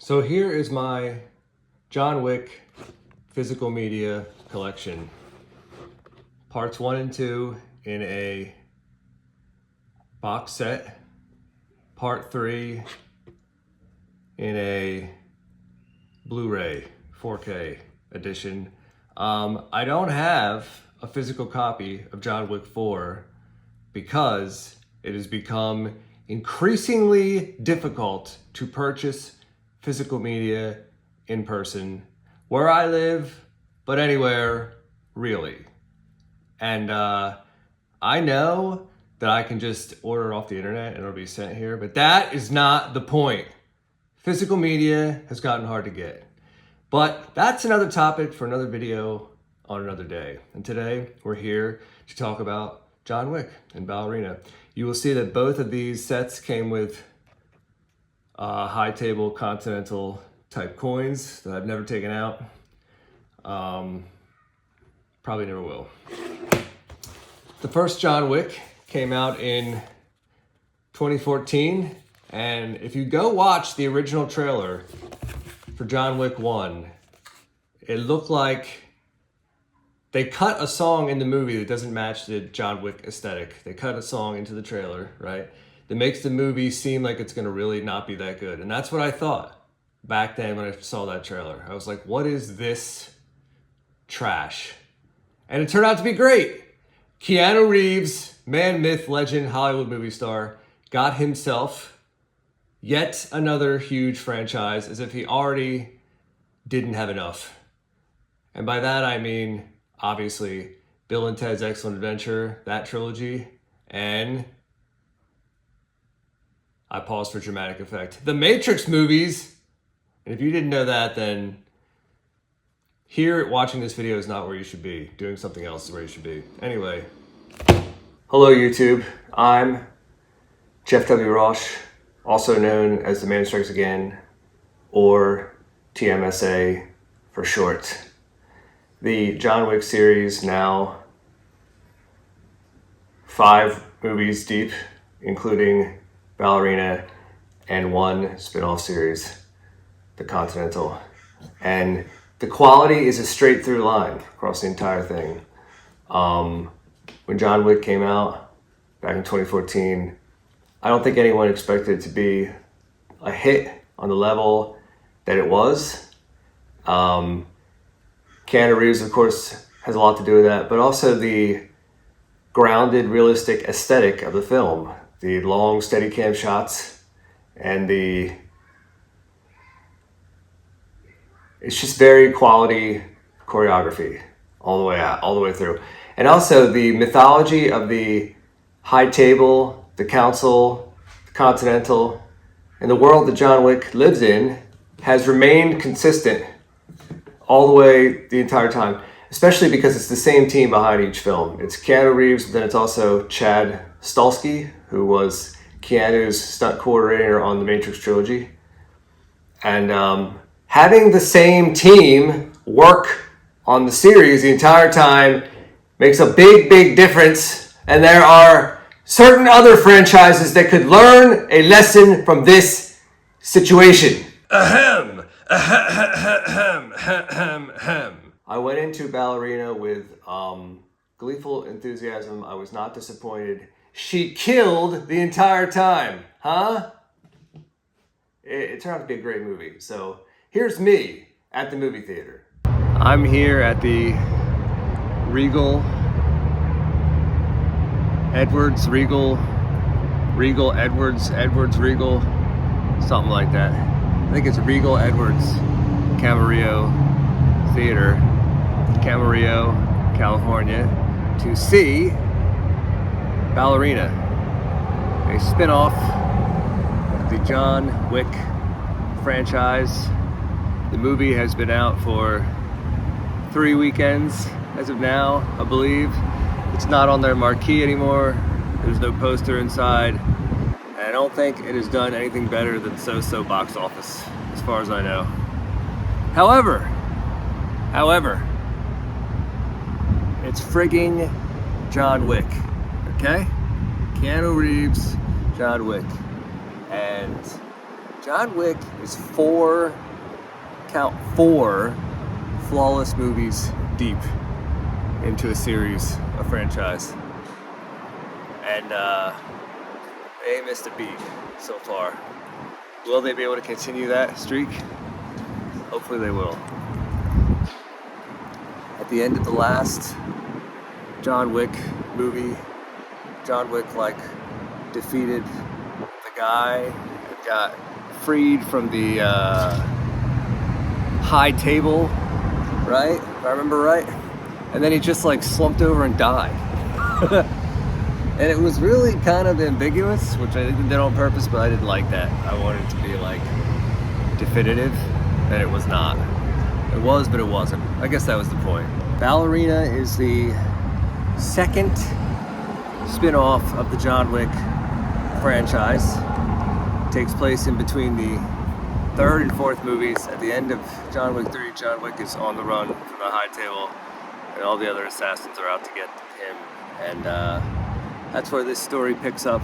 So here is my John Wick physical media collection. Parts 1 and 2 in a box set. Part 3 in a Blu-ray 4K edition. I don't have a physical copy of John Wick 4 because it has become increasingly difficult to purchase physical media in person where I live, but anywhere really. And I know that I can just order it off the internet and it'll be sent here, but that is not the point. Physical media has gotten hard to get. But that's another topic for another video on another day. And today we're here to talk about John Wick and Ballerina. You will see that both of these sets came with high table continental type coins that I've never taken out. Probably never will. The first John Wick came out in 2014, and if you go watch the original trailer for John Wick 1, it looked like they cut a song in the movie that doesn't match the John Wick aesthetic. They cut a song into the trailer, right? That makes the movie seem like it's gonna really not be that good. And that's what I thought back then when I saw that trailer. I was like, what is this trash? And it turned out to be great. Keanu Reeves, man, myth, legend, Hollywood movie star, got himself yet another huge franchise as if he already didn't have enough. And by that I mean, obviously, Bill and Ted's Excellent Adventure, that trilogy, and I paused for dramatic effect, the Matrix movies. And if you didn't know that, then here watching this video is not where you should be. Doing something else is where you should be. Anyway, hello YouTube. I'm Jeff W. Roche, also known as the Man Strikes Again, or TMSA for short. The John Wick series, now 5 movies deep, including Ballerina and 1 spin-off series, The Continental. And the quality is a straight through line across the entire thing. When John Wick came out back in 2014, I don't think anyone expected it to be a hit on the level that it was. Keanu Reeves, of course, has a lot to do with that, but also the grounded, realistic aesthetic of the film. The long, steady cam shots, and it's just very quality choreography all the way out, all the way through. And also the mythology of the high table, the council, the continental, and the world that John Wick lives in has remained consistent all the way the entire time, especially because it's the same team behind each film. It's Keanu Reeves, but then it's also Chad Stahelski, who was Keanu's stunt coordinator on the Matrix trilogy. And having the same team work on the series the entire time makes a big, big difference. And there are certain other franchises that could learn a lesson from this situation. Ahem. Ahem. Ahem. Ahem. I went into Ballerina with gleeful enthusiasm. I was not disappointed. She killed the entire time, huh? It turned out to be a great movie. So here's me at the movie theater. I'm here at the Regal Edwards, Regal Edwards, Regal, something like that. I think it's Regal Edwards Camarillo Theater, Camarillo, California, to see Ballerina, a spin-off of the John Wick franchise. The movie has been out for 3 weekends as of now, I believe. It's not on their marquee anymore. There's no poster inside. And I don't think it has done anything better than so-so box office, as far as I know. However, it's frigging John Wick, okay? Keanu Reeves, John Wick. And John Wick is four flawless movies deep into a series, a franchise. And they ain't missed a beat so far. Will they be able to continue that streak? Hopefully they will. At the end of the last John Wick movie, John Wick defeated the guy and got freed from the high table, right? If I remember right. And then he just slumped over and died. And it was really kind of ambiguous, which I did on purpose, but I didn't like that. I wanted it to be definitive, and it was not. It was, but it wasn't. I guess that was the point. Ballerina is the second spin-off of the John Wick franchise. It takes place in between the third and fourth movies. At the end of John Wick 3, John Wick is on the run from the high table, and all the other assassins are out to get him. And that's where this story picks up.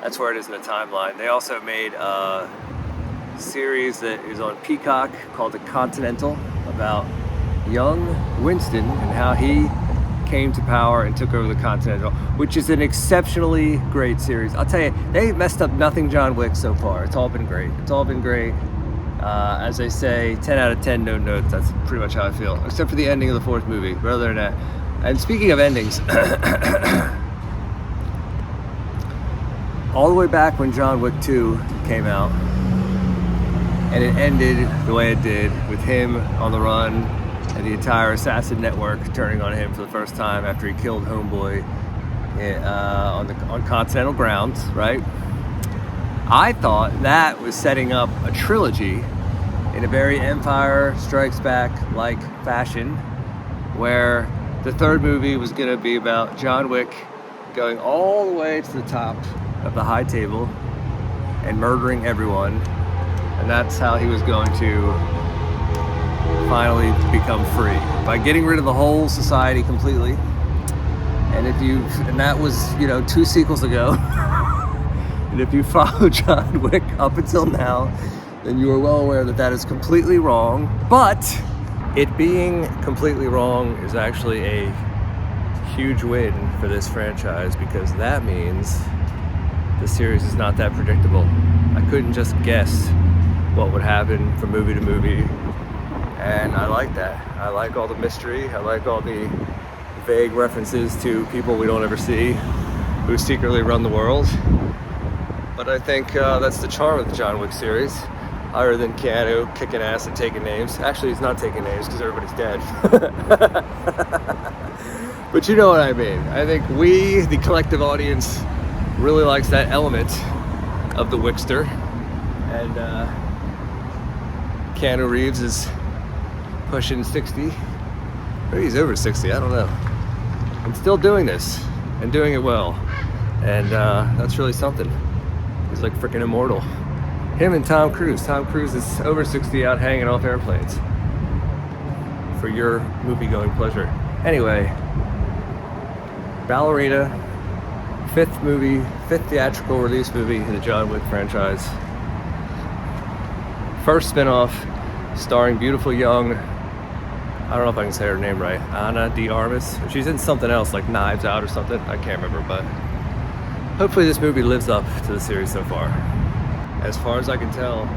That's where it is in the timeline. They also made a series that is on Peacock called The Continental about young Winston and how he came to power and took over the Continental, which is an exceptionally great series. I'll tell you, they messed up nothing John Wick so far. It's all been great. It's all been great. As they say, 10 out of 10, no notes. That's pretty much how I feel, except for the ending of the fourth movie. But other than that, and speaking of endings, all the way back when John Wick 2 came out, and it ended the way it did, with him on the run and the entire assassin network turning on him for the first time after he killed Homeboy on continental grounds, right? I thought that was setting up a trilogy in a very Empire Strikes Back-like fashion, where the third movie was going to be about John Wick going all the way to the top of the high table and murdering everyone, and that's how he was going to finally become free, by getting rid of the whole society completely. And that was 2 sequels ago. And if you follow John Wick up until now, then you are well aware that that is completely wrong. But it being completely wrong is actually a huge win for this franchise, because that means the series is not that predictable. I couldn't just guess what would happen from movie to movie, and I like that. I like all the mystery. I like all the vague references to people we don't ever see who secretly run the world. But I think that's the charm of the John Wick series, other than Keanu kicking ass and taking names. Actually, he's not taking names because everybody's dead. But you know what I mean. I think we, the collective audience, really likes that element of the Wickster. And Keanu Reeves is pushing 60. Maybe he's over 60, I don't know. And still doing this, and doing it well. And that's really something. He's like freaking immortal. Him and Tom Cruise. Tom Cruise is over 60 out hanging off airplanes. For your movie-going pleasure. Anyway, Ballerina, fifth theatrical release movie in the John Wick franchise. First spinoff, starring beautiful young, I don't know if I can say her name right, Ana de Armas. She's in something else, like Knives Out or something. I can't remember, but hopefully this movie lives up to the series so far. As far as I can tell,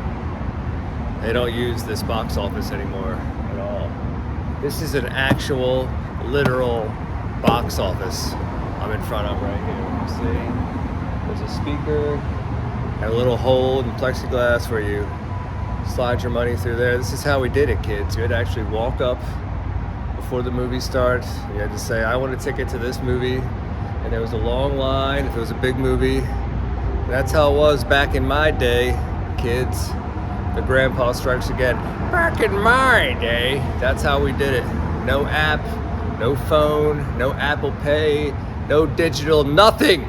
they don't use this box office anymore at all. This is an actual, literal box office I'm in front of right here. You see, there's a speaker and a little hole in plexiglass where you slide your money through there. This is how we did it, kids. You had to actually walk up before the movie starts. You had to say, I want a ticket to this movie. And there was a long line if it was a big movie. That's how it was back in my day, kids. The grandpa strikes again. Back in my day, that's how we did it. No app, no phone, no Apple Pay, no digital, nothing.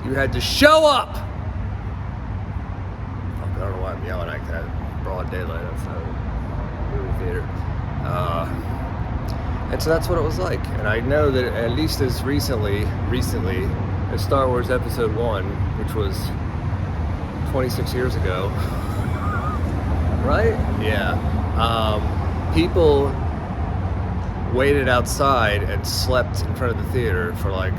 You had to show up. I don't know why I'm yelling like that. Broad daylight outside the movie theater. And so that's what it was like. And I know that at least as recently to Star Wars Episode 1, which was 26 years ago, right? Yeah. People waited outside and slept in front of the theater for like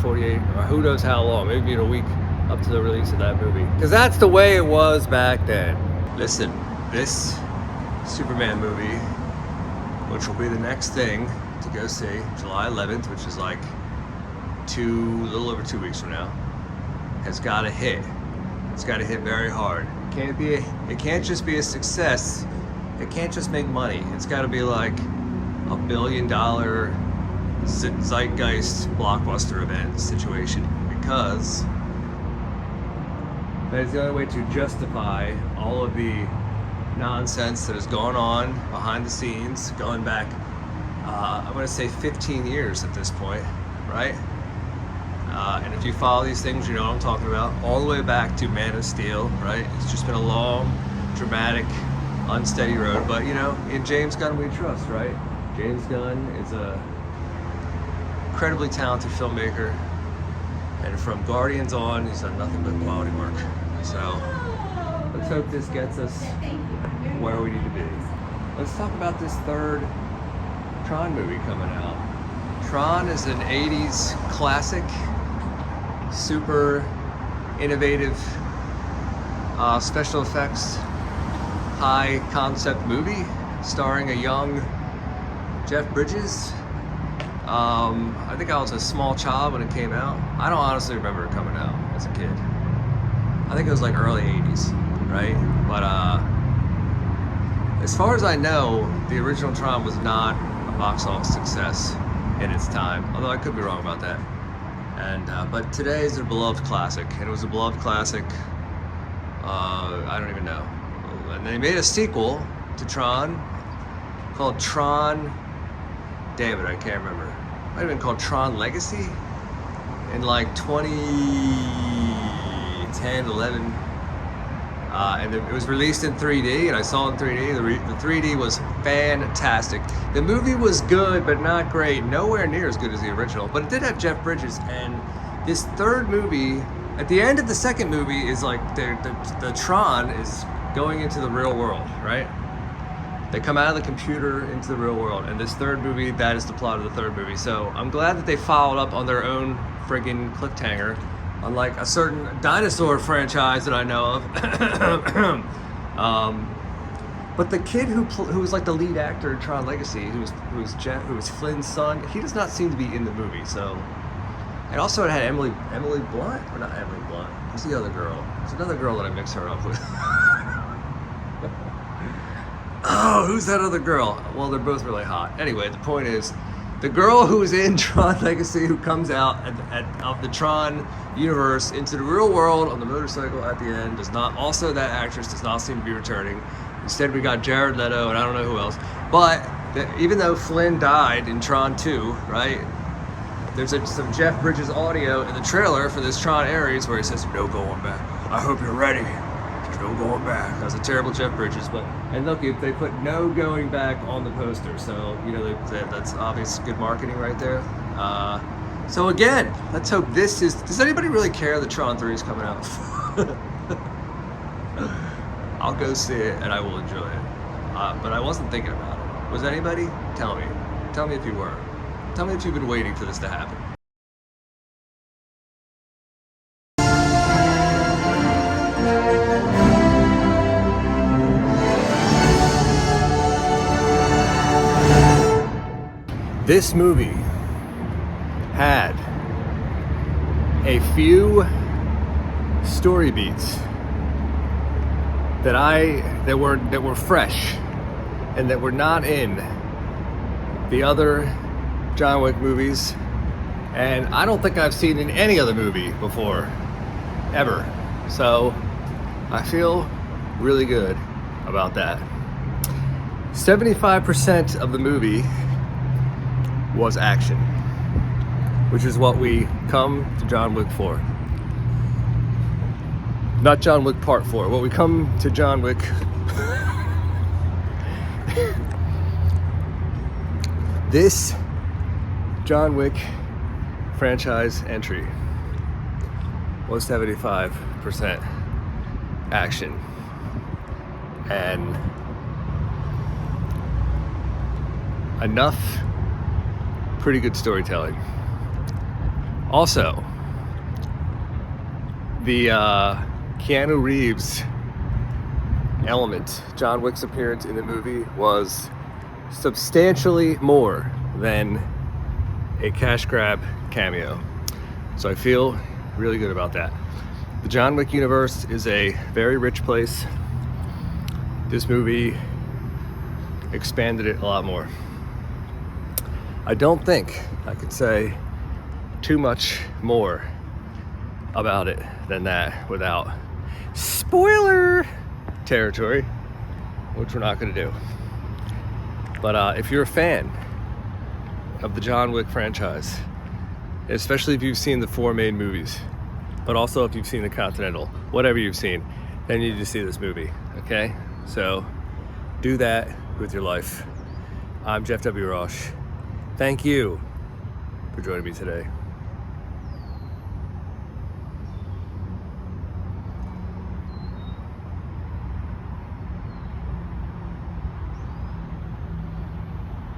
48, or who knows how long, maybe a week up to the release of that movie. Because that's the way it was back then. Listen, this Superman movie, which will be the next thing to go see, July 11th, which is like a little over 2 weeks from now, has got to hit. It's got to hit very hard. It can't just be a success. It can't just make money. It's got to be like $1 billion zeitgeist blockbuster event situation, because that is the only way to justify all of the nonsense that has gone on behind the scenes, going back, I'm going to say 15 years at this point, right? And if you follow these things, you know what I'm talking about. All the way back to Man of Steel, right? It's just been a long, dramatic, unsteady road. But, you know, in James Gunn we trust, right? James Gunn is a incredibly talented filmmaker. And from Guardians on, he's done nothing but quality work. So, let's hope this gets us where we need to be. Let's talk about this third Tron movie coming out. Tron is an 80s classic, super innovative special effects, high concept movie starring a young Jeff Bridges. I think I was a small child when it came out. I don't honestly remember it coming out as a kid. I think it was like early 80s, right? But as far as I know, the original Tron was not a box office success in its time, although I could be wrong about that. And but today is a beloved classic, and it was a beloved classic. I don't even know. And they made a sequel to Tron called Tron. Damn it, I can't remember. It might have been called Tron Legacy in like 2010, 11. And it was released in 3D, and I saw it in 3D. The 3D was fantastic. The movie was good, but not great. Nowhere near as good as the original. But it did have Jeff Bridges, and this third movie, at the end of the second movie, is like the Tron is going into the real world, right? They come out of the computer into the real world, and this third movie, that is the plot of the third movie. So I'm glad that they followed up on their own friggin' cliffhanger, unlike a certain dinosaur franchise that I know of. But the kid who was like the lead actor in Tron Legacy, who was Flynn's son, he does not seem to be in the movie. So, and also it had Emily Blunt, or not Emily Blunt. Who's the other girl? There's another girl that I mix her up with. Oh, who's that other girl? Well, they're both really hot. Anyway, the point is, the girl who's in Tron Legacy, who comes out of the Tron universe into the real world on the motorcycle at the end, that actress does not seem to be returning. Instead, we got Jared Leto, and I don't know who else. But even though Flynn died in Tron 2, right? There's some Jeff Bridges audio in the trailer for this Tron Ares where he says, "No going back. I hope you're ready. There's no going back." That was a terrible Jeff Bridges, and look, they put "no going back" on the poster, so you know that's obvious good marketing right there. So again, let's hope this is. Does anybody really care that Tron 3 is coming out? I'll go see it and I will enjoy it. But I wasn't thinking about it. Was anybody? Tell me. Tell me if you were. Tell me if you've been waiting for this to happen. This movie had a few story beats that were fresh and that were not in the other John Wick movies, and I don't think I've seen in any other movie before, ever. So I feel really good about that. 75% of the movie was action, which is what we come to John Wick for. Not John Wick Part 4. What we come to John Wick this John Wick franchise entry was 75% action and enough pretty good storytelling. Also, the Keanu Reeves element, John Wick's appearance in the movie, was substantially more than a cash grab cameo. So I feel really good about that. The John Wick universe is a very rich place. This movie expanded it a lot more. I don't think I could say too much more about it than that without spoiler territory, which we're not going to do. But if you're a fan of the John Wick franchise, especially if you've seen the 4 main movies, but also if you've seen the Continental, whatever you've seen, then you need to see this movie, okay? So do that with your life. I'm Jeff W. Roche. Thank you for joining me today.